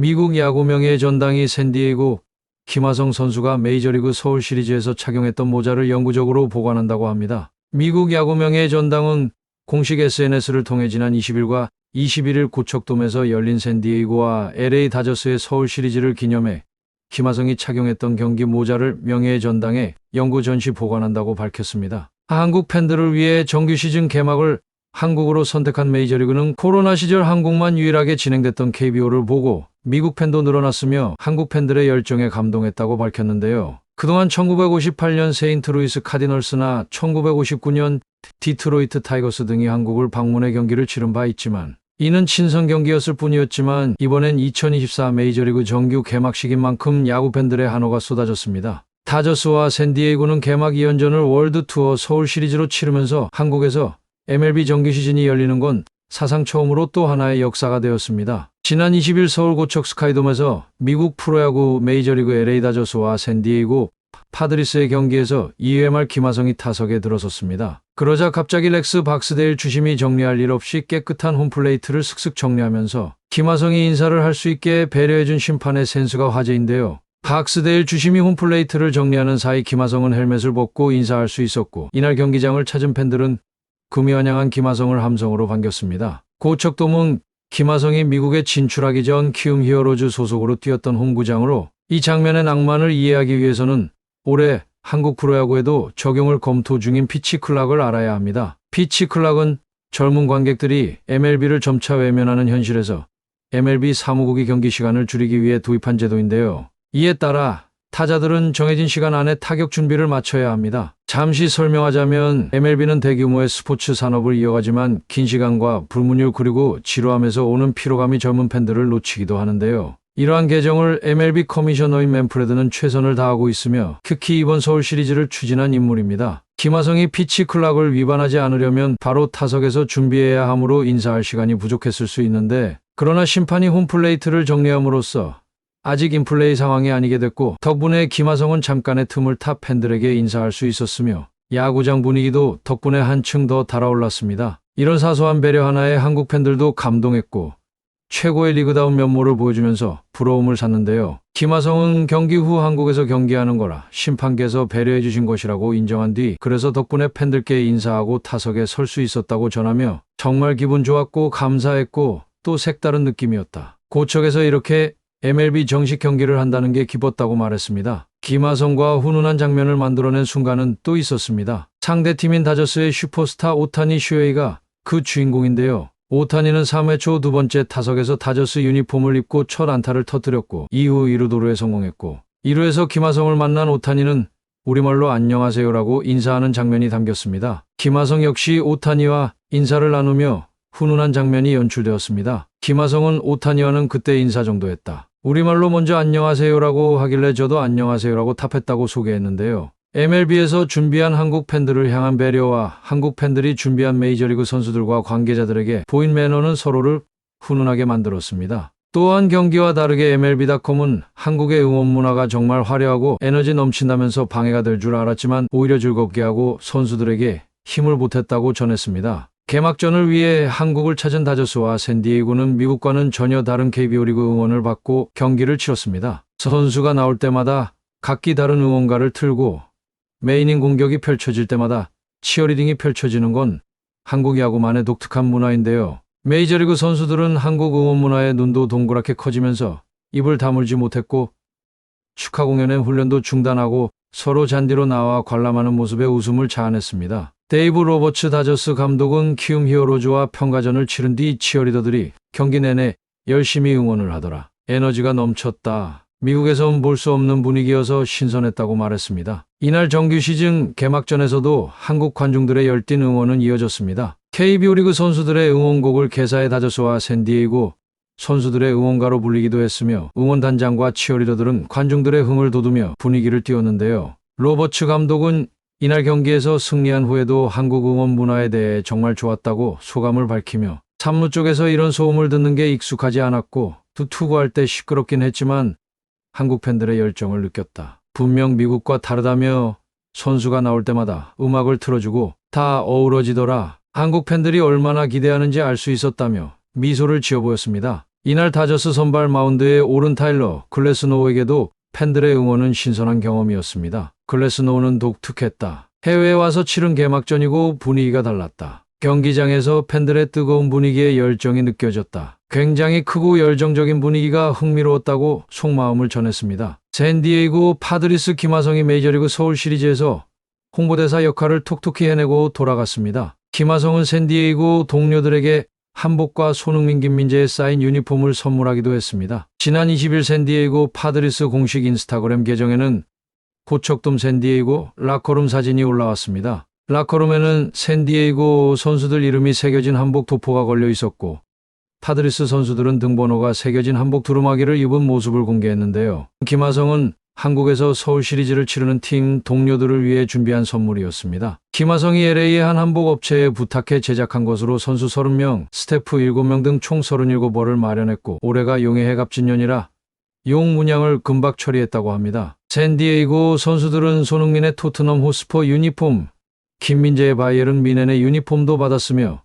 미국 야구 명예의 전당이 샌디에이고 김하성 선수가 메이저리그 서울 시리즈에서 착용했던 모자를 영구적으로 보관한다고 합니다. 미국 야구 명예의 전당은 공식 SNS를 통해 지난 20일과 21일 고척돔에서 열린 샌디에이고와 LA 다저스의 서울 시리즈를 기념해 김하성이 착용했던 경기 모자를 명예의 전당에 영구 전시 보관한다고 밝혔습니다. 한국 팬들을 위해 정규 시즌 개막을 한국으로 선택한 메이저리그는 코로나 시절 한국만 유일하게 진행됐던 KBO를 보고 미국 팬도 늘어났으며 한국 팬들의 열정에 감동했다고 밝혔는데요. 그동안 1958년 세인트루이스 카디널스나 1959년 디트로이트 타이거스 등이 한국을 방문해 경기를 치른 바 있지만 이는 친선 경기였을 뿐이었지만 이번엔 2024 메이저리그 정규 개막식인 만큼 야구 팬들의 한호가 쏟아졌습니다. 다저스와 샌디에이고는 개막 2연전을 월드 투어 서울 시리즈로 치르면서 한국에서 MLB 정규 시즌이 열리는 건 사상 처음으로 또 하나의 역사가 되었습니다. 지난 20일 서울 고척 스카이돔에서 미국 프로야구 메이저리그 LA 다저스와 샌디에이고 파드리스의 경기에서 2회 말 김하성이 타석에 들어섰습니다. 그러자 갑자기 렉스 박스데일 주심이 정리할 일 없이 깨끗한 홈플레이트를 슥슥 정리하면서 김하성이 인사를 할 수 있게 배려해준 심판의 센스가 화제인데요. 박스데일 주심이 홈플레이트를 정리하는 사이 김하성은 헬멧을 벗고 인사할 수 있었고 이날 경기장을 찾은 팬들은 금이 환영한 김하성을 함성으로 반겼습니다. 고척돔은 김하성이 미국에 진출하기 전 키움 히어로즈 소속으로 뛰었던 홈구장으로 이 장면의 낭만을 이해하기 위해서는 올해 한국 프로야구에도 적용을 검토 중인 피치 클락을 알아야 합니다. 피치 클락은 젊은 관객들이 MLB를 점차 외면하는 현실에서 MLB 사무국이 경기 시간을 줄이기 위해 도입한 제도인데요. 이에 따라 타자들은 정해진 시간 안에 타격 준비를 마쳐야 합니다. 잠시 설명하자면 MLB는 대규모의 스포츠 산업을 이어가지만 긴 시간과 불문율 그리고 지루함에서 오는 피로감이 젊은 팬들을 놓치기도 하는데요. 이러한 개정을 MLB 커미셔너인 맨프레드는 최선을 다하고 있으며 특히 이번 서울 시리즈를 추진한 인물입니다. 김하성이 피치 클락을 위반하지 않으려면 바로 타석에서 준비해야 하므로 인사할 시간이 부족했을 수 있는데 그러나 심판이 홈플레이트를 정리함으로써 아직 인플레이 상황이 아니게 됐고 덕분에 김하성은 잠깐의 틈을 타 팬들에게 인사할 수 있었으며 야구장 분위기도 덕분에 한층 더 달아올랐습니다. 이런 사소한 배려 하나에 한국 팬들도 감동했고 최고의 리그다운 면모를 보여주면서 부러움을 샀는데요. 김하성은 경기 후 한국에서 경기하는 거라 심판께서 배려해 주신 것이라고 인정한 뒤 그래서 덕분에 팬들께 인사하고 타석에 설 수 있었다고 전하며 정말 기분 좋았고 감사했고 또 색다른 느낌이었다. 고척에서 이렇게 MLB 정식 경기를 한다는 게 기뻤다고 말했습니다. 김하성과 훈훈한 장면을 만들어낸 순간은 또 있었습니다. 상대팀인 다저스의 슈퍼스타 오타니 슈에이가 그 주인공인데요. 오타니는 3회 초 두 번째 타석에서 다저스 유니폼을 입고 첫 안타를 터뜨렸고 이후 2루 도루에 성공했고 2루에서 김하성을 만난 오타니는 우리말로 안녕하세요라고 인사하는 장면이 담겼습니다. 김하성 역시 오타니와 인사를 나누며 훈훈한 장면이 연출되었습니다. 김하성은 오타니와는 그때 인사 정도 했다. 우리말로 먼저 안녕하세요라고 하길래 저도 안녕하세요라고 답했다고 소개했는데요. MLB에서 준비한 한국 팬들을 향한 배려와 한국 팬들이 준비한 메이저리그 선수들과 관계자들에게 보인 매너는 서로를 훈훈하게 만들었습니다. 또한 경기와 다르게 MLB.com은 한국의 응원 문화가 정말 화려하고 에너지 넘친다면서 방해가 될 줄 알았지만 오히려 즐겁게 하고 선수들에게 힘을 보탰다고 전했습니다. 개막전을 위해 한국을 찾은 다저스와 샌디에이고는 미국과는 전혀 다른 KBO 리그 응원을 받고 경기를 치렀습니다. 선수가 나올 때마다 각기 다른 응원가를 틀고 메인인 공격이 펼쳐질 때마다 치어리딩이 펼쳐지는 건 한국 야구만의 독특한 문화인데요. 메이저리그 선수들은 한국 응원 문화에 눈도 동그랗게 커지면서 입을 다물지 못했고 축하 공연의 훈련도 중단하고 서로 잔디로 나와 관람하는 모습에 웃음을 자아냈습니다. 데이브 로버츠 다저스 감독은 키움 히어로즈와 평가전을 치른 뒤 치어리더들이 경기 내내 열심히 응원을 하더라. 에너지가 넘쳤다. 미국에선 볼 수 없는 분위기여서 신선했다고 말했습니다. 이날 정규 시즌 개막전에서도 한국 관중들의 열띤 응원은 이어졌습니다. KBO 리그 선수들의 응원곡을 개사해 다저스와 샌디에이고 선수들의 응원가로 불리기도 했으며 응원단장과 치어리더들은 관중들의 흥을 돋우며 분위기를 띄웠는데요. 로버츠 감독은 이날 경기에서 승리한 후에도 한국 응원 문화에 대해 정말 좋았다고 소감을 밝히며 삼루 쪽에서 이런 소음을 듣는 게 익숙하지 않았고 또 투구할 때 시끄럽긴 했지만 한국 팬들의 열정을 느꼈다. 분명 미국과 다르다며 선수가 나올 때마다 음악을 틀어주고 다 어우러지더라. 한국 팬들이 얼마나 기대하는지 알 수 있었다며 미소를 지어 보였습니다. 이날 다저스 선발 마운드에 오른 타일러 글래스노우에게도 팬들의 응원은 신선한 경험이었습니다. 글래스노우는 독특했다. 해외에 와서 치른 개막전이고 분위기가 달랐다. 경기장에서 팬들의 뜨거운 분위기에 열정이 느껴졌다. 굉장히 크고 열정적인 분위기가 흥미로웠다고 속마음을 전했습니다. 샌디에이고 파드리스 김하성이 메이저리그 서울 시리즈에서 홍보대사 역할을 톡톡히 해내고 돌아갔습니다. 김하성은 샌디에이고 동료들에게 한복과 손흥민, 김민재의 사인 유니폼을 선물하기도 했습니다. 지난 20일 샌디에이고 파드리스 공식 인스타그램 계정에는 고척돔 샌디에이고 라커룸 사진이 올라왔습니다. 라커룸에는 샌디에이고 선수들 이름이 새겨진 한복 도포가 걸려 있었고 파드리스 선수들은 등번호가 새겨진 한복 두루마기를 입은 모습을 공개했는데요. 김하성은 한국에서 서울 시리즈를 치르는 팀 동료들을 위해 준비한 선물이었습니다. 김하성이 LA의 한 한복 업체에 부탁해 제작한 것으로 선수 30명, 스태프 7명 등 총 37벌을 마련했고 올해가 용의 해갑진년이라 용 문양을 금박 처리했다고 합니다. 샌디에이고 선수들은 손흥민의 토트넘 호스퍼 유니폼, 김민재의 바이에른 미넨의 유니폼도 받았으며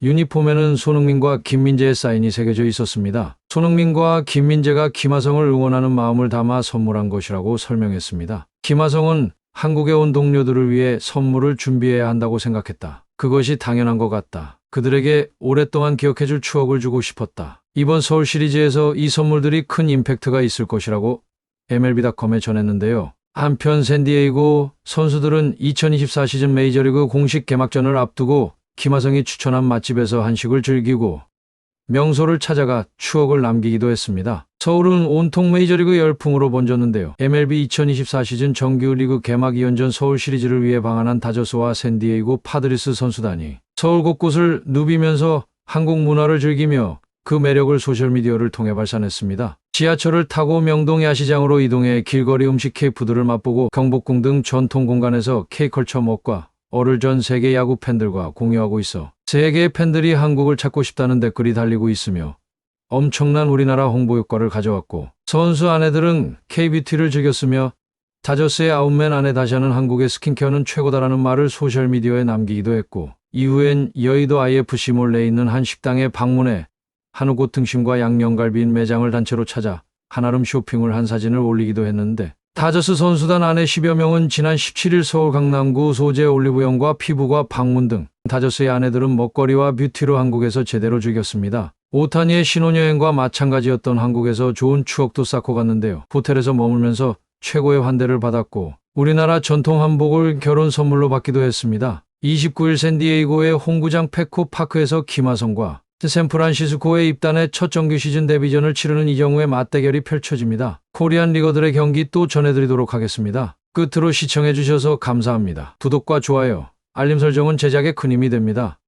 유니폼에는 손흥민과 김민재의 사인이 새겨져 있었습니다. 손흥민과 김민재가 김하성을 응원하는 마음을 담아 선물한 것이라고 설명했습니다. 김하성은 한국에 온 동료들을 위해 선물을 준비해야 한다고 생각했다. 그것이 당연한 것 같다. 그들에게 오랫동안 기억해줄 추억을 주고 싶었다. 이번 서울 시리즈에서 이 선물들이 큰 임팩트가 있을 것이라고 MLB.com에 전했는데요. 한편 샌디에이고 선수들은 2024 시즌 메이저리그 공식 개막전을 앞두고 김하성이 추천한 맛집에서 한식을 즐기고 명소를 찾아가 추억을 남기기도 했습니다. 서울은 온통 메이저리그 열풍으로 번졌는데요. MLB 2024 시즌 정규리그 개막 2연전 서울 시리즈를 위해 방한한 다저스와 샌디에이고 파드리스 선수단이 서울 곳곳을 누비면서 한국 문화를 즐기며 그 매력을 소셜미디어를 통해 발산했습니다. 지하철을 타고 명동 야시장으로 이동해 길거리 음식 케이푸드를 맛보고 경복궁 등 전통 공간에서 K컬처 먹과 어를 전 세계 야구 팬들과 공유하고 있어 세계의 팬들이 한국을 찾고 싶다는 댓글이 달리고 있으며 엄청난 우리나라 홍보 효과를 가져왔고 선수 아내들은 K뷰티를 즐겼으며 다저스의 아웃맨 아내 다샤는 한국의 스킨케어는 최고다라는 말을 소셜미디어에 남기기도 했고 이후엔 여의도 IFC몰 내에 있는 한 식당에 방문해 한우 등심과 양념갈비인 매장을 단체로 찾아 한아름 쇼핑을 한 사진을 올리기도 했는데 다저스 선수단 아내 10여 명은 지난 17일 서울 강남구 소재 올리브영과 피부과 방문 등 다저스의 아내들은 먹거리와 뷰티로 한국에서 제대로 즐겼습니다. 오타니의 신혼여행과 마찬가지였던 한국에서 좋은 추억도 쌓고 갔는데요. 호텔에서 머물면서 최고의 환대를 받았고 우리나라 전통 한복을 결혼 선물로 받기도 했습니다. 29일 샌디에이고의 홈구장 페코 파크에서 김하성과 샌프란시스코에 입단해 첫 정규 시즌 데뷔전을 치르는 이정우의 맞대결이 펼쳐집니다. 코리안 리거들의 경기 또 전해드리도록 하겠습니다. 끝으로 시청해주셔서 감사합니다. 구독과 좋아요, 알림 설정은 제작에 큰 힘이 됩니다.